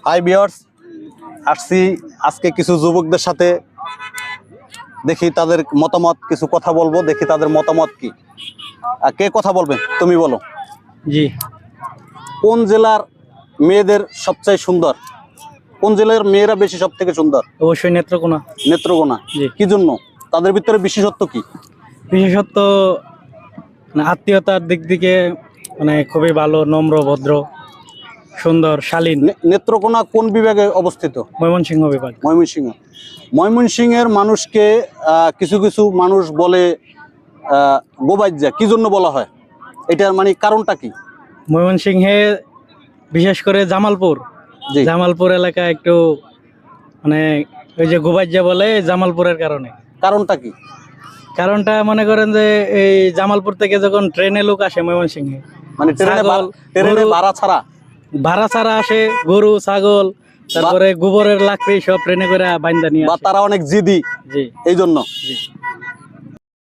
Hi viewers, আসছি আজকে কিছু যুবকদের সাথে, দেখি তাদের মতামত, কিছু কথা বলবো, দেখি তাদের মতামত কি। কে কথা বলবে? তুমি বলো। জি, কোন জেলার মেয়েদের সবচেয়ে সুন্দর? কোন জেলার মেয়েরা বেশি সব থেকে সুন্দর? অবশ্যই নেত্রকোনা। নেত্রকোনা। জি। কি জন্য? তাদের ভিতরে বিশেষত্ব কি? বিশেষত আত্মীয়তার দিক থেকে মানে খুবই ভালো, নম্র, ভদ্র, সুন্দর, শালীন। নেত্রকোনা কোন বিভাগে অবস্থিত? ময়মনসিংহ বিভাগ। ময়মনসিংহ। ময়মনসিংহের মানুষকে কিছু কিছু মানুষ বলে গোবাইজা। কি জন্য বলা হয়? এটার মানে কারণটা কি? ময়মনসিংহে বিশেষ করে জামালপুর জি। জামালপুর এলাকা একটু মানে ওই যে গোবাইজা বলে জামালপুরের কারণে। কারণটা কি? কারণটা মনে করেন যে এই জামালপুর থেকে যখন ট্রেনে লোক আসে ময়মনসিংহে, মানে ট্রেনে গরু- ভাড়া ছাড়া ভাড়া ছাড়া আসে, গরু, ছাগল, তারপরে গোবরের লাকড়ি সব ট্রেনে করে বাইন্দা নিয়ে বা আসে। তারা অনেক জিদি, জি এই জন্য। জি।